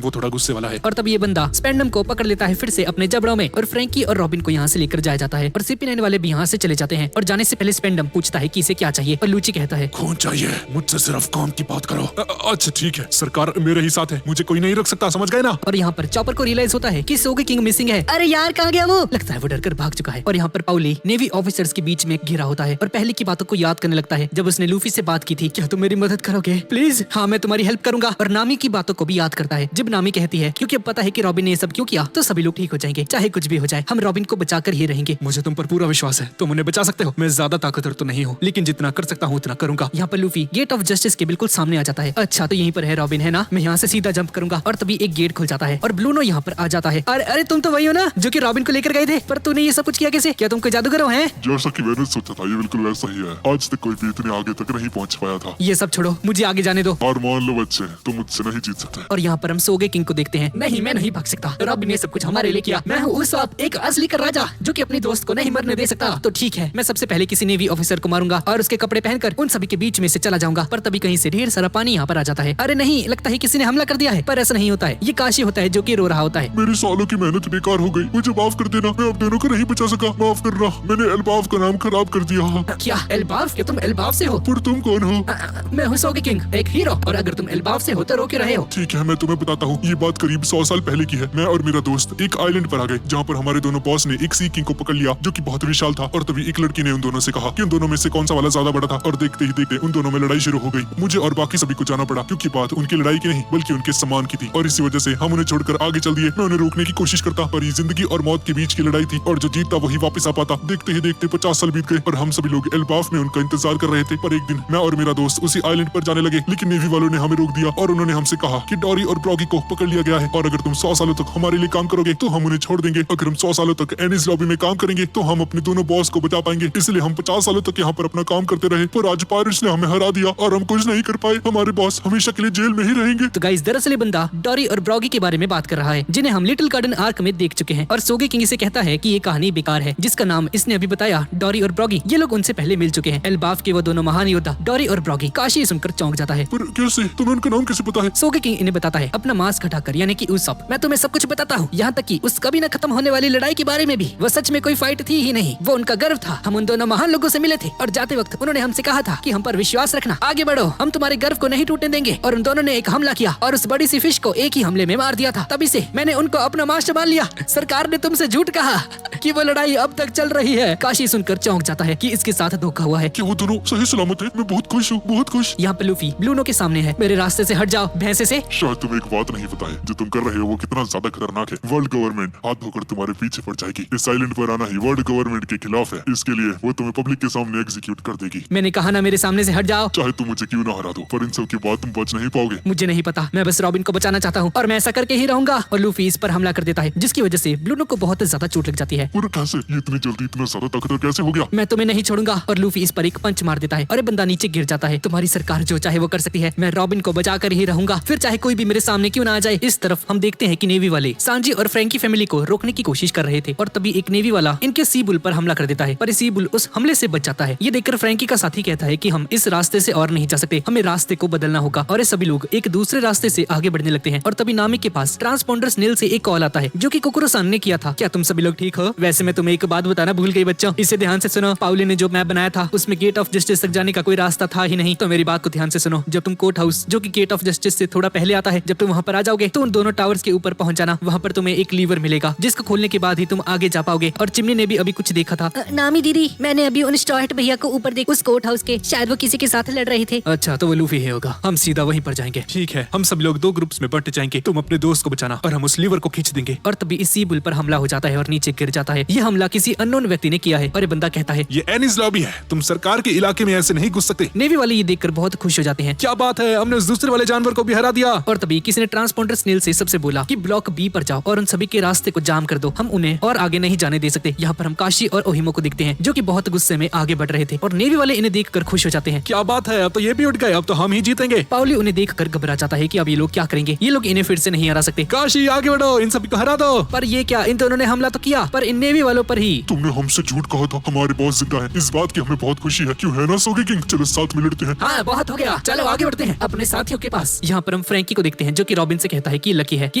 वो थोड़ा गुस्से वाला है। और तब ये बंदा स्पेंडम को पकड़ लेता है फिर से अपने जबड़ों में और फ्रैंकी और रॉबिन को यहाँ से लेकर जाया जाता है। और CP9 वाले भी यहाँ से चले जाते हैं और जाने से पहले स्पेंडम पूछता है कि इसे क्या चाहिए और लूची कहता है, खून चाहिए, मुझसे सिर्फ काम की बात करो। अच्छा ठीक है, सरकार मेरे ही साथ है, मुझे कोई नहीं रख सकता, समझ गए ना? और यहाँ पर चॉपर को रियलाइज होता है कि सोगे किंग मिसिंग है। अरे यार कहाँ गया वो? लगता है वो डरकर भाग चुका है। और यहाँ पर पाउली नेवी ऑफिसर्स के बीच में घिरा होता है और पहले की बातों को याद करने लगता है जब उसने लूफी से बात की थी, क्या तुम मेरी मदद करोगे प्लीज? हाँ, मैं तुम्हारी हेल्प करूंगा। और नामी की बातों को भी याद करता है जब नामी कहती है क्योंकि अब पता है कि रॉबिन ने ये सब क्यों किया तो सभी लोग ठीक हो जाएंगे, चाहे कुछ भी हो जाए, हम रॉबिन को बचाकर ही रहेंगे। मुझे तुम पर पूरा विश्वास है, तुम उन्हें बचा सकते हो। मैं ज्यादा ताकतवर तो नहीं हूँ, लेकिन जितना कर सकता हूँ उतना करूंगा। यहाँ पर लूफी गेट ऑफ जस्टिस के बिल्कुल सामने आ जाता है। अच्छा, तो यहीं पर है रॉबिन, है ना? मैं यहाँ से सीधा जंप करूंगा। और तभी एक गेट खुल जाता है और ब्लूनो यहाँ पर आ जाता है। अरे अरे, तुम तो वही हो ना जो कि रॉबिन को लेकर गए थे, पर तूने ये सब कुछ किया कैसे? क्या तुम कोई जादूगर हो? हैं? जैसा कि मैंने सोचा था, ये बिल्कुल वैसा ही है। आज तक कोई भी इतने आगे तक नहीं पहुंच पाया था। ये सब छोड़ो, मुझे आगे जाने दो। हार मान लो बच्चे, तुम मुझसे नहीं जीत सकते। और यहाँ पर हम सोगे किंग को देखते हैं। नहीं, मैं नहीं भाग सकता। रॉबिन ने सब कुछ हमारे लिए किया। मैं हूँ उस वक्त एक असली का राजा जो कि अपने दोस्त को नहीं मरने दे सकता। तो ठीक है, मैं सबसे पहले किसी नेवी ऑफिसर को मारूंगा और उसके कपड़े पहनकर उन सभी के बीच में से चला जाऊंगा। पर तभी कहीं से ढेर सारा पानी यहाँ पर आ जाता है। अरे नहीं, लगता है किसी ने हमला कर दिया है, पर ऐसा नहीं होता है। ये काशी होता है जो कि रो रहा होता है। मेरी सालों की मेहनत बेकार हो गई, मुझे माफ कर देना। मैं अब दोनों को नहीं बचा सका, माफ करना। मैंने एल्बाफ का नाम खराब कर दिया। क्या एल्बाफ? क्या तुम एल्बाफ से हो? पर तुम कौन हो? मैं हूँ सोगे किंग, एक हीरो। और अगर तुम एल्बाफ से हो तो रो क्यों रहे हो? ठीक है, मैं तुम्हें बताता हूँ। ये बात करीब 100 साल पहले की है। मैं और मेरा दोस्त एक आइलैंड पर आ गए जहाँ पर हमारे दोनों बॉस ने एक सी किंग को पकड़ लिया जो कि बहुत विशाल था। और तभी एक लड़की ने उन दोनों से कहा कि उन दोनों में से कौन सा वाला ज्यादा बड़ा था। और देखते ही देखते उन दोनों में लड़ाई शुरू हो गई। मुझे और बाकी सभी को जाना पड़ा क्योंकि बात उनकी लड़ाई की नहीं बल्कि उनके सम्मान की थी। और इसी वजह से हम उन्हें छोड़कर आगे चल दिए। मैं उन्हें रोकने की कोशिश करता, पर ये जिंदगी और मौत के बीच की लड़ाई थी और जो जीतता वही वापस आ पाता। देखते ही देखते 50 साल बीत गए और हम सभी लोग एल्बाफ में उनका इंतजार कर रहे थे। पर एक दिन मैं और मेरा दोस्त उसी आइलैंड पर जाने लगे, लेकिन नेवी वालों ने हमें रोक दिया और उन्होंने हमसे कहा कि डॉरी और ब्रॉगी को पकड़ लिया गया है और अगर तुम 100 सालों तक हमारे लिए काम करोगे तो हम उन्हें छोड़ देंगे। अगर हम 100 सालों तक एनिस लॉबी में काम करेंगे तो हम अपने दोनों बॉस को बचा पाएंगे। इसलिए हम 50 सालों तक यहाँ पर अपना काम करते रहे, पर आज पायरेट्स ने हमें हरा दिया और हम कुछ नहीं कर पाए। हमारे बॉस हमेशा के लिए जेल में ही रहेंगे। तो गाइस, दरअसल ये बंदा डॉरी और ब्रॉगी के बारे में बात कर रहा है जिन्हें हम लिटिल गार्डन आर्क में देख चुके हैं। और सोगे किंग इसे कहता है कि ये कहानी बेकार है जिसका नाम इसने अभी बताया, डॉरी और ब्रॉगी। ये लोग उनसे पहले मिल चुके हैं। एल्बाफ के वो दोनों महान योद्धा डोरी और ब्रॉगी। काशी सुनकर चौंक जाता है। पर कैसे? तुम्हें उनका नाम कैसे पता है? सोगेकिंग इन्हें बताता है अपना मास्क हटाकर, यानी कि उसप। मैं तुम्हें सब कुछ बताता हूँ, यहाँ तक कि उस कभी न खत्म होने वाली लड़ाई के बारे में भी। वो सच में कोई फाइट थी ही नहीं, वो उनका गर्व था। हम उन दोनों महान लोगों से मिले थे और जाते वक्त उन्होंने हमसे कहा था कि हम पर विश्वास रखना, आगे बढ़ो, हम तुम्हारे गर्व को नहीं टूटने देंगे। और उन दोनों ने एक हमला किया और उस बड़ी सी फिश को एक ही हमले में मार दिया था। तभी से मैंने उनको अपना मास्टर मान लिया। सरकार ने तुमसे झूठ कहा कि वो लड़ाई अब तक चल रही है। काशी सुनकर चौंक जाता है कि इसके साथ धोखा हुआ है। क्या वो दोनों सही सलामत है? मैं बहुत खुश हूँ, बहुत खुश। यहाँ पे लूफी ब्लूनो के सामने है। मेरे रास्ते से हट जाओ भैंसे से। शायद तुम्हें एक बात नहीं पता है, जो तुम कर रहे हो वो कितना ज्यादा खतरनाक है। वर्ल्ड गवर्नमेंट हाथ धोकर तुम्हारे पीछे पड़ जाएगी। इस आइलैंड पर आना ही वर्ल्ड गवर्नमेंट के खिलाफ है। इसके लिए वो तुम्हें पब्लिक के सामने एग्जीक्यूट कर देगी। मैंने कहा ना मेरे सामने से हट जाओ। चाहे तुम मुझे क्यों ना हरा दो, पर इन सब के बाद तुम बच नहीं पाओगे। मुझे नहीं पता, मैं बस रॉबिन को बचाना चाहता हूँ और मैं ऐसा करके ही रहूंगा। और लूफी इस पर हमला कर देता है, जिसकी वजह से ब्लूनो को बहुत ज्यादा चोट लग जाती है। पर कैसे? ये इतनी जल्दी इतना ज्यादा ताकतवर कैसे हो गया? मैं तुम्हें नहीं छोड़ूंगा। और लूफी इस पर एक पंच मार देता है और ये बंदा नीचे गिर जाता है। तुम्हारी सरकार जो चाहे वो कर सकती है, मैं रॉबिन को बचा कर ही रहूंगा, फिर चाहे कोई भी मेरे सामने क्यों ना आ जाए। इस तरफ हम देखते हैं कि नेवी वाले सांजी और फ्रैंकी फैमिली को रोकने की कोशिश कर रहे थे और तभी एक नेवी वाला इनके सी बुल पर हमला कर देता है, पर सी बुल उस हमले से बच जाता है। ये देखकर फ्रैंकी का साथी कहता है कि हम इस रास्ते से और नहीं जा सकते, हमें रास्ते को बदलना होगा। और ये सभी लोग एक दूसरे रास्ते से आगे बढ़ने लगते हैं और तभी नामी के पास ट्रांसपोंडर स्नेल से एक कॉल आता है, जो कि कुकुरो-सान ने किया था। क्या तुम सभी लोग ठीक हो? वैसे मैं तुम्हें एक बात बताना भूल गई बच्चों, इसे ध्यान से सुनो। पाउली ने जो मैप बनाया था उसमें गेट ऑफ जस्टिस तक जाने का कोई रास्ता था ही नहीं। तो मेरी बात को ध्यान से सुनो। जब तुम कोर्ट हाउस, जो कि गेट ऑफ जस्टिस से थोड़ा पहले आता है, जब तुम वहाँ पर आ जाओगे तो उन दोनों टावर्स के ऊपर पहुंच जाना। वहाँ पर तुम्हें एक लीवर मिलेगा, जिसको खोलने के बाद ही तुम आगे जा पाओगे। और चिमनी ने भी अभी कुछ देखा था। नामी दीदी, मैंने अभी उन स्टॉर्ट भैया को ऊपर देखा, उस कोर्ट हाउस के। शायद वो किसी के साथ लड़ रहे थे। अच्छा, तो वो लूफी ही होगा। हम सीधा वहीं पर जाएंगे। ठीक है, हम सब लोग 2 ग्रुप्स में बंट जाएंगे। तुम अपने दोस्त को बचाना और हम उस लीवर को खींच देंगे। और तभी इस सी बुल पर हमला हो जाता है और नीचे गिर जाता है। ये हमला किसी अननोन व्यक्ति ने किया है और ये बंदा कहता है, ये एनिस लॉबी है, तुम सरकार के इलाके में ऐसे नहीं घुस सकते। नेवी वाले ये देखकर बहुत खुश हो जाते हैं। क्या बात है, हमने उस दूसरे वाले जानवर को भी हरा दिया। और तभी किसी ने ट्रांसपोंडर स्नेल से सबसे बोला कि ब्लॉक बी पर जाओ और उन सभी के रास्ते को जाम कर दो, हम उन्हें और आगे नहीं जाने दे सकते। यहाँ पर हम काशी और ओहिमो को दिखते हैं, जो कि बहुत गुस्से में आगे बढ़ रहे थे और नेवी वाले इन्हें देखकर खुश हो जाते हैं। क्या बात है, अब तो ये भी उठ गए, अब तो हम ही जीतेंगे। पाउली उन्हें देखकर घबरा जाता है कि अब ये लोग क्या करेंगे, ये लोग इन्हें फिर से नहीं हरा सकते। काशी आगे बढ़ो, इन सभी को हरा दो। पर ये क्या, इन दोनों ने हमला तो किया पर इन नेवी वालों पर ही। तुमने हमसे झूठ कहा था, हमारे बॉस जिंदा है, इस बात की हमें बहुत खुशी है। क्यों है ना सोगेकिंग? चलो साथ में लड़ते हैं। हाँ, बहुत हो गया, चलो आगे बढ़ते हैं अपने साथियों के पास। यहाँ पर हम फ्रैंकी को देखते हैं, जो कि रॉबिन से कहता है कि लकी है कि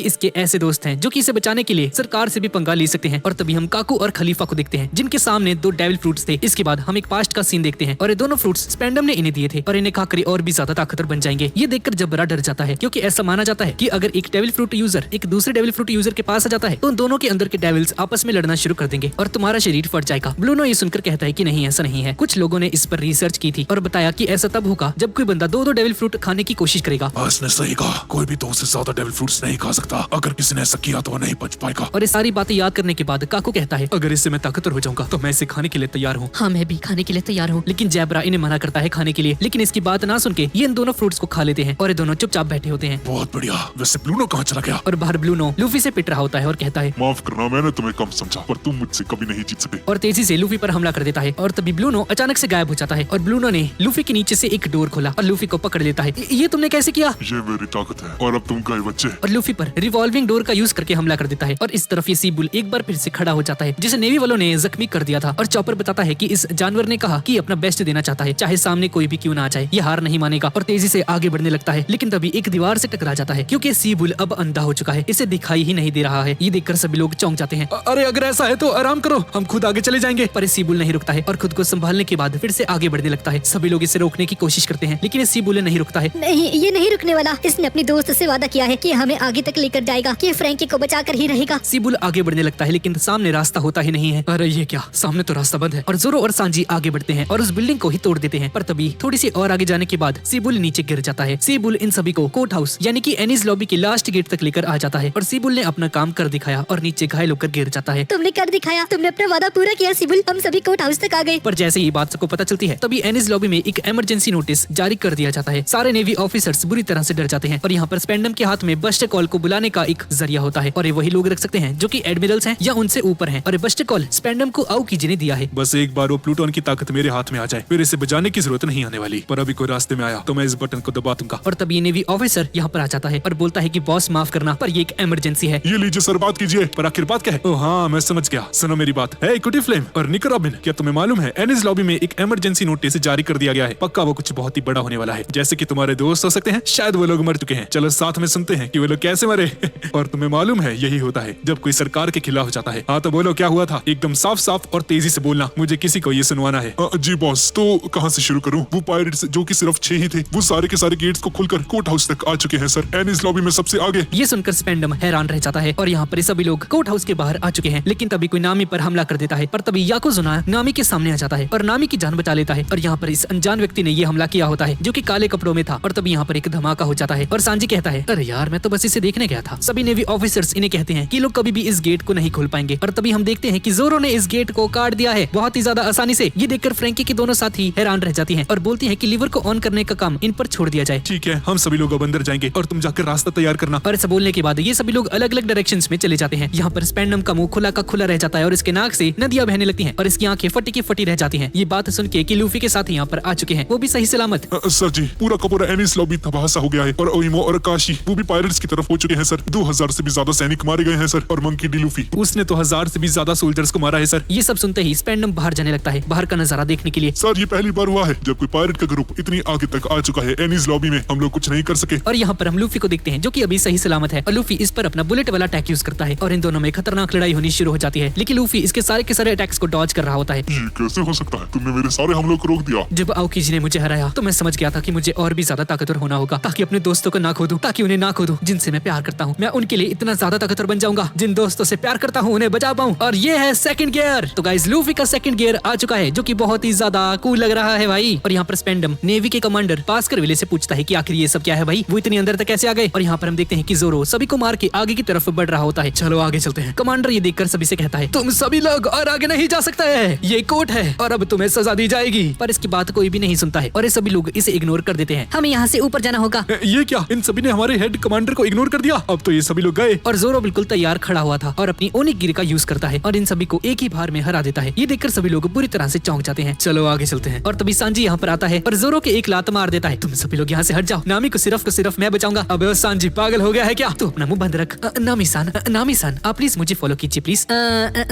इसके ऐसे दोस्त हैं जो कि इसे बचाने के लिए सरकार से भी पंगा ले सकते हैं। और तभी हम काकू और खलीफा को देखते हैं, जिनके सामने 2 डेविल फ्रूट्स थे। इसके बाद हम एक पास्ट का सीन देखते हैं और ये दोनों फ्रूट्स स्पेंडम ने इन्हें दिए थे और इन्हें खाकर और भी ज्यादा ताकतवर बन जाएंगे। ये देखकर जबरा डर जाता है, क्योंकि ऐसा माना जाता है कि अगर एक डेविल फ्रूट यूजर एक दूसरे डेविल फ्रूट यूजर के पास आ जाता है तो उन दोनों के अंदर के डेविल्स आपस में लड़ना शुरू कर देंगे और तुम्हारा शरीर फट जाएगा। ब्लूनो ये सुनकर कहता है कि नहीं, ऐसा नहीं है। कुछ लोगों ने इस पर रिसर्च की थी और बताया कि ऐसा तब होगा जब कोई बंदा 2 डेविल फ्रूट खाने की कोशिश करेगा। उसने सही कहा, कोई भी 2 से ज्यादा डेविल फ्रूट्स नहीं खा सकता। अगर किसी ने ऐसा किया तो वो नहीं बच पाएगा। और ये सारी बातें याद करने के बाद काकू कहता है, अगर इससे मैं ताकतवर हो जाऊंगा तो मैं इसे खाने के लिए तैयार हूँ। हाँ, मैं भी खाने के लिए तैयार हूँ। लेकिन जैबरा इन्हें मना करता है खाने के लिए, लेकिन इसकी बात ना सुन के ये इन दोनों फ्रूट्स को खा लेते हैं और ये दोनों चुपचाप बैठे होते हैं। बहुत बढ़िया, वैसे ब्लूनो कहाँ चला गया? और बाहर ब्लूनो लूफी से पिट रहा होता है और कहता है, माफ करना, मैंने तुम्हें कम समझा, पर तुम मुझसे कभी नहीं जीत सके। और तेजी से लूफी पर हमला कर देता है। और तभी ब्लूनो अचानक से गायब हो जाता है और ब्लूनो ने लूफी के नीचे से एक डोर खोला और लूफी को पकड़ लेता है। ये तुमने कैसे किया? ये मेरी ताकत है और अब तुम गए बच्चे। और लूफी पर रिवॉल्विंग डोर का यूज करके हमला कर देता है और इस तरफ ये सी बुल एक बार फिर से खड़ा हो जाता है, जिसे नेवी वालों ने जख्मी कर दिया था। और चॉपर बताता है कि इस जानवर ने कहा कि अपना बेस्ट देना चाहता है, चाहे सामने कोई भी क्यों ना आ जाए, ये हार नहीं मानेगा और तेजी से आगे बढ़ने लगता है। लेकिन तभी एक दीवार से टकरा जाता है, क्योंकि सी बुल अब अंधा हो चुका है, इसे दिखाई ही नहीं दे रहा है। ये देखकर सभी लोग चौंक जाते हैं। अरे अगर ऐसा है तो आराम करो, हम खुद आगे चले जाएंगे। पर सी बुल नहीं रुकता है और खुद को संभालने के बाद फिर से आगे बढ़ने लगता है। सभी लोग इसे रोकने की कोशिश करते हैं, लेकिन सी बुल नहीं रुकता है। नहीं, ये नहीं रुकने वाला। इसने अपनी दोस्त से वादा किया है कि हमें आगे तक लेकर जाएगा, कि फ्रैंकी को बचाकर ही रहेगा। सी बुल आगे बढ़ने लगता है, लेकिन सामने रास्ता होता ही नहीं है। अरे ये क्या, सामने तो रास्ता बंद है। और जोरो और सांजी आगे बढ़ते हैं और उस बिल्डिंग को ही तोड़ देते हैं। पर तभी थोड़ी सी और आगे जाने के बाद सी बुल नीचे गिर जाता है। सी बुल इन सभी को कोर्ट हाउस यानी कि एनिस लॉबी के लास्ट गेट तक लेकर आ जाता है और सी बुल ने अपना काम कर दिखाया और नीचे घायल होकर गिर जाता है। तुमने कर दिखाया, तुमने अपना वादा पूरा किया सिबुल। हम सभी कोर्ट हाउस तक आ गए। पर जैसे ये बात सबको पता चलती है, तभी एनिस लॉबी में एक इमरजेंसी नोटिस जारी कर दिया जाता है। सारे नेवी ऑफिसर्स बुरी तरह से डर जाते हैं और यहाँ पर स्पेंडम के हाथ में बस्टर कॉल को बुलाने का एक जरिया होता है और ये वही लोग रख सकते हैं जो कि एडमिरल्स हैं या उनसे ऊपर हैं। और बस्टर कॉल स्पेंडम को आउ कीजिए ने दिया है। बस एक बार वो प्लूटोन की ताकत मेरे हाथ में आ जाए, फिर इसे बचाने की जरूरत नहीं आने वाली। पर अभी कोई रास्ते में आया तो मैं इस बटन को दबा दूंगा। और तभी नेवी ऑफिसर यहाँ पर आ जाता है और बोलता है कि बॉस माफ करना, पर ये एक इमरजेंसी है। ये लीजिए सर, बात कीजिए। पर आखिर बात क्या है? ओह हाँ, मैं समझ गया। सुनो मेरी बात है, कुटी फ्लेम और निको रॉबिन, क्या तुम्हें मालूम है एनिस लॉबी में एक इमरजेंसी नोटिस जारी कर दिया गया गया है। पक्का वो कुछ बहुत ही बड़ा होने वाला है, जैसे कि तुम्हारे दोस्त हो सकते हैं। शायद वो लोग मर चुके हैं। चलो साथ में सुनते हैं कि वो लोग कैसे मरे। और तुम्हें मालूम है यही होता है जब कोई सरकार के खिलाफ जाता है। हाँ तो बोलो क्या हुआ था, एकदम साफ साफ और तेजी से बोलना, मुझे किसी को ये सुनवाना है। जी बॉस, तो कहाँ से शुरू करूँ? वो पायरेट्स जो कि सिर्फ 6 ही थे, वो सारे के सारे गेट्स को खोलकर कोर्ट हाउस तक आ चुके हैं सर। एनिस लॉबी में सबसे आगे। ये सुनकर स्पेंडम हैरान रह जाता है और यहाँ पर सभी लोग कोर्ट हाउस के बाहर आ चुके हैं। लेकिन तभी कोई नामी पर हमला कर देता है। पर तभी याकुजुना नामी के सामने आ जाता है और नामी की जान बचा लेता है। और यहाँ पर इस अनजान व्यक्ति ने ये हमला किया होता है जो कि काले कपड़ों में था। और तभी यहाँ पर एक धमाका हो जाता है और सांजी कहता है, अरे यार मैं तो बस इसे देखने गया था। सभी नेवी ऑफिसर्स इन्हें कहते हैं कि लोग कभी भी इस गेट को नहीं खोल पाएंगे। और तभी हम देखते हैं कि जोरो ने इस गेट को काट दिया है बहुत ही ज्यादा आसानी से। ये देखकर फ्रैंकी के दोनों साथी हैरान रह जाती हैं और बोलती हैं कि लीवर को ऑन करने का काम इन पर छोड़ दिया जाए। ठीक है, हम सभी लोग अब अंदर जाएंगे और तुम जाकर रास्ता तैयार करना। और ऐसा बोलने के बाद ये सभी लोग अलग अलग डायरेक्शंस में चले जाते हैं। यहाँ पर स्पेंडम का मुंह खुला का खुला रह जाता है और इसके नाक से नदियां बहने लगती हैं और इसकी आंखें फटी की फटी रह जाती हैं। ये बात सुन के कि लूफी के साथ यहाँ पर आ चुके हैं, वो भी सही सलामत। सर जी, पूरा का पूरा एनिस लॉबी तबाह हो गया है और ओहिमो और काशी वो भी पायरेट्स की तरफ हो चुके हैं सर। 2000 से भी ज्यादा सैनिक मारे गए हैं सर। और मंकी डी लूफी, उसने तो 1000 से भी ज्यादा सोल्जर्स को मारा है सर। ये सब सुनते ही स्पेंडम बाहर जाने लगता है, बाहर का नजारा देखने के लिए। सर ये पहली बार हुआ है जब कोई पायरेट का ग्रुप इतनी आगे तक आ चुका है। एनिस लॉबी में हम लोग कुछ नहीं कर सके। और यहाँ पर हम लूफी को देखते हैं जो कि अभी सही सलामत है और लूफी इस पर अपना बुलेट वाला अटैक यूज करता है और इन दोनों में खतरनाक लड़ाई होनी शुरू हो जाती है। लेकिन लूफी इसके सारे के सारे अटैक्स को डॉज कर रहा होता है। ये कैसे हो सकता है? तुमने मेरे सारे हमलों को रोक दिया। जब आओकीजी ने मुझे हराया तो मैं समझ गया था कि मुझे और भी ज्यादा ताकतवर होना होगा ताकि अपने दोस्तों को ना खो दूं, ताकि उन्हें ना खो दूं जिनसे मैं प्यार करता हूँ। मैं उनके लिए इतना ज्यादा ताकतवर बन जाऊंगा, जिन दोस्तों से प्यार करता हूँ उन्हें बचा पाऊं। और ये है सेकंड गियर। तो गाइस लूफी का सेकंड गियर आ चुका है जो कि बहुत ही ज्यादा कूल लग रहा है भाई। और यहाँ पर स्पेंडम नेवी के कमांडर पास्कर विले से पूछता है कि आखिर ये सब क्या है भाई, वो इतनी अंदर तक कैसे आ गए। और यहाँ पर हम देखते हैं कि जोरो सभी को मार के आगे की तरफ बढ़ रहा होता है। चलो आगे चलते हैं। कमांडर ये देखकर सभी से कहता है, तुम सभी लोग और आगे नहीं जा सकते हैं, ये कोर्ट है और अब तुम्हें सजा दी जाएगी। पर इसकी बात कोई भी नहीं सुनता है और ये सभी लोग इसे इग्नोर कर देते हैं। हमें यहाँ से ऊपर जाना होगा। ये क्या, इन सभी ने हमारे हेड कमांडर को इग्नोर कर दिया? अब तो ये सभी लोग गए। और जोरो बिल्कुल तैयार खड़ा हुआ था और अपनी ओनिक गिर का यूज करता है और इन सभी को एक ही बार में हरा देता है। ये देखकर सभी लोग बुरी तरह से चौंक जाते हैं। चलो आगे चलते हैं। और तभी सांजी यहाँ पर आता है और जोरो के एक लात मार देता है। तुम सभी लोग यहाँ से हट जाओ, नामी को सिर्फ मैं बचाऊंगा। अब सांजी पागल हो गया है क्या? तू अपना मुंह बंद रख। नामी सान आप प्लीज मुझे फॉलो कीजिए प्लीज।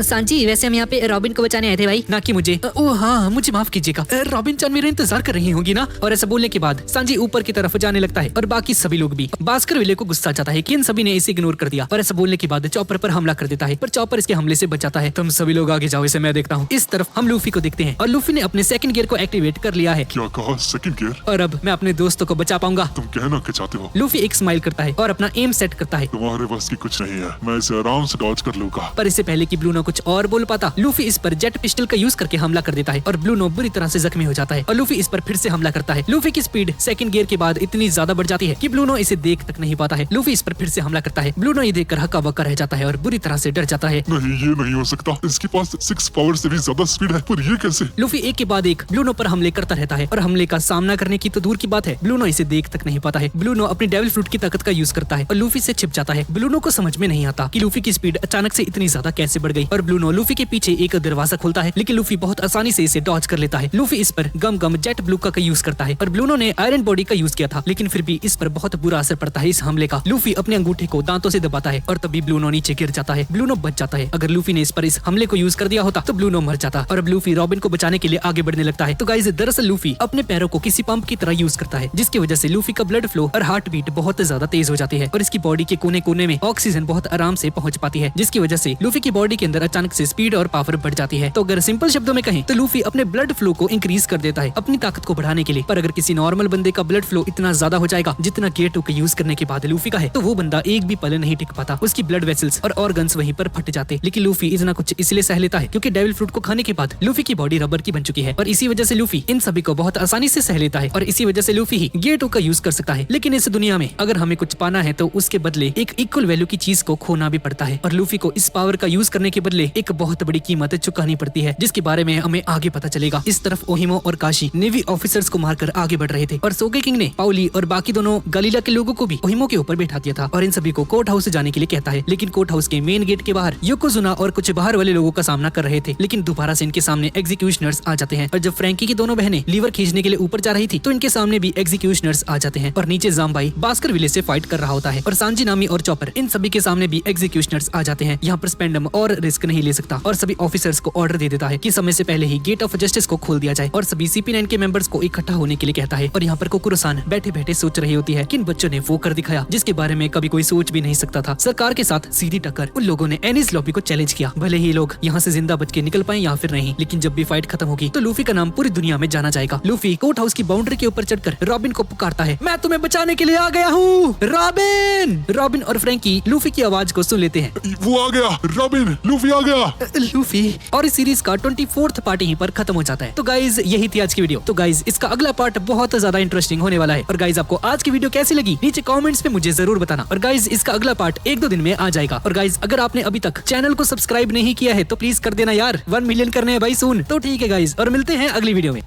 सांची, वैसे हम यहाँ पे रॉबिन को बचाने आए थे भाई। ना कि मुझे। ओ हाँ, मुझे माफ कीजिएगा। रॉबिन चान मेरा इंतजार कर रही होंगी ना। और ऐसा बोलने के बाद सांजी ऊपर की तरफ जाने लगता है और बाकी सभी लोग भी। भास्कर विले को गुस्सा जाता है कि इन सभी ने इसे इग्नोर कर दिया। और ऐसा बोलने के बाद चॉपर पर हमला कर देता है, पर चॉपर इसके हमले से बचाता है। तुम सभी लोग आगे जाओ, इसे मैं देखता हूँ। इस तरफ हम लूफी को देखते हैं और लूफी ने अपने सेकंड गियर को एक्टिवेट कर लिया है। क्या कहा? Second gear? और अब मैं अपने दोस्तों को बचा पाऊंगा। तुम कहना क्या चाहते हो? लूफी एक स्माइल करता है और अपना एम सेट करता है। तुम्हारे बस की कुछ नहीं है, मैं इसे आराम से डॉज कर लूंगा। पर इससे पहले कि ब्लूनो कुछ और बोल पाता, लूफी इस पर जेट पिस्टल का यूज करके हमला कर देता है और ब्लूनो बुरी तरह से जख्मी हो जाता है और लूफी इस पर फिर से हमला करता है। लूफी की स्पीड सेकंड गियर के बाद इतनी ज्यादा बढ़ जाती है कि ब्लूनो इसे देख तक नहीं पाता है। लूफी इस पर फिर से हमला करता है। ब्लूनो ये देखकर हक्का बक्का रह जाता है और बुरी तरह से डर जाता है। नहीं, ये नहीं हो सकता। इसके पास 6 पावर से भी ज्यादा स्पीड है, पर ये कैसे? लूफी एक के बाद एक ब्लूनो पर हमले करता रहता है और हमले का सामना करने की तो दूर की बात है, ब्लूनो इसे देख तक नहीं पाता है। ब्लूनो अपनी डेविल फ्रूट की ताकत का यूज करता है और लूफी से छिप जाता है। ब्लूनो को समझ में नहीं आता कि लूफी की स्पीड अचानक से इतनी ज्यादा कैसे बढ़ गई। और ब्लूनो लूफी के पीछे एक दरवाजा खोलता है, लेकिन लूफी बहुत आसानी से इसे डॉज कर लेता है। लूफी इस पर गम जेट ब्लू का यूज करता है और ब्लूनो ने आयरन बॉडी का यूज किया था, लेकिन फिर भी इस पर बहुत बुरा असर पड़ता है इस हमले का। लूफी अपने अंगूठे को दांतों से दबाता है और तभी ब्लूनो नीचे गिर जाता है। ब्लूनो बच जाता है। अगर लूफी ने इस पर इस हमले को यूज कर दिया होता तो ब्लूनो मर जाता और अब लूफी रॉबिन को बचाने के लिए आगे बढ़ने लगता है। तो गाइस दरअसल लूफी अपने पैरों को किसी पंप की तरह यूज करता है, जिसकी वजह से लूफी का ब्लड फ्लो और हार्ट बीट बहुत ज्यादा तेज हो जाती है और इसकी बॉडी के कोने कोने में ऑक्सीजन बहुत आराम से पहुंच पाती है, जिसकी वजह से लूफी की बॉडी के अंदर अचानक से स्पीड और पावर बढ़ जाती है। तो अगर सिंपल शब्दों में कहें तो लूफी अपने ब्लड फ्लो को इंक्रीज कर देता है अपनी ताकत को बढ़ाने के लिए। पर अगर किसी नॉर्मल बंदे का ब्लड फ्लो इतना ज्यादा हो जाएगा जितना गियर 2 का यूज करने के बाद लूफी का है, तो वो बंदा एक भी पल नहीं टिक पाता, उसकी ब्लड वेसल्स और ऑर्गन्स वहीं पर फट जाते। लेकिन लूफी इतना कुछ इसलिए सह लेता है क्योंकि डेविल फ्रूट को खाने के बाद लूफी की बॉडी रबर की बन चुकी है और इसी वजह से लूफी इन सभी को बहुत आसानी से सह लेता है और इसी वजह से लूफी ही गियर 2 का यूज कर सकता है। लेकिन इस दुनिया में अगर हमें कुछ पाना है तो उसके बदले एक इक्वल वैल्यू की चीज को खोना भी पड़ता है और लूफी को इस पावर का यूज करने के बदले एक बहुत बड़ी कीमत चुकानी पड़ती है, जिसके बारे में हमें आगे पता चलेगा। इस तरफ ओहिमो और काशी नेवी ऑफिसर्स को मारकर आगे बढ़ रहे थे और सोगे किंग ने पाउली और बाकी दोनों गलीला के लोगों को भी ओहिमो के ऊपर बैठा दिया था और इन सभी को कोर्ट हाउस जाने के लिए कहता है। लेकिन कोर्ट हाउस के मेन गेट के बाहर योकोजुना और कुछ बाहर वाले लोगों का सामना कर रहे थे, लेकिन दोबारा से इनके सामने एग्जीक्यूशनर्स आ जाते हैं और जब फ्रैंकी की दोनों बहनें लीवर खींचने के लिए ऊपर जा रही थी तो इनके सामने भी एग्जीक्यूशनर्स आ जाते हैं और नीचे जाम्बाई भास्कर विले से फाइट कर रहा होता है और सांजी नामी और चॉपर इन सभी के सामने भी एग्जीक्यूशनर्स आ जाते हैं। यहाँ पर स्पेंडम और रिस्क नहीं ले सकता और सभी ऑफिसर्स को ऑर्डर दे देता है कि समय से पहले ही गेट ऑफ जस्टिस को खोल दिया जाए और सभी CP 99 के मेंबर्स को इकट्ठा होने के लिए कहता है और यहाँ पर कोकुरो-सान बैठे बैठे सोच रही होती है कि इन बच्चों ने वो कर दिखाया जिसके बारे में कभी कोई सोच भी नहीं सकता था। सरकार के साथ सीधी टक्कर। उन लोगों ने एनिस लॉबी को चैलेंज किया। भले ही लोग यहाँ से जिंदा बच के निकल पाए या फिर नहीं, लेकिन जब भी फाइट खत्म होगी तो लूफी का नाम पूरी दुनिया में जाना जाएगा। लूफी कोर्ट हाउस की बाउंड्री के ऊपर चढ़कर रॉबिन को पुकारता है, मैं तुम्हें बचाने के लिए आ गया हूँ रॉबिन। रॉबिन और फ्रैंकी लूफी की आवाज को सुन लेते हैं। वो आ गया, रॉबिन, लूफी आ गया। लूफी। और इस सीरीज का 24th पार्ट यहीं पर खत्म हो जाता है। तो गाइज यही थी आज की वीडियो। तो गाइज इसका अगला पार्ट बहुत ज्यादा इंटरेस्टिंग होने वाला है। और गाइज आपको आज की वीडियो कैसी लगी नीचे कमेंट्स में मुझे जरूर बताना। और गाइज इसका अगला पार्ट 1-2 दिन में आ जाएगा। और गाइज अगर आपने अभी तक चैनल को सब्सक्राइब नहीं किया है तो प्लीज कर देना यार, 1 मिलियन करने हैं भाई सून। तो ठीक है गाइज, और मिलते हैं अगली वीडियो में।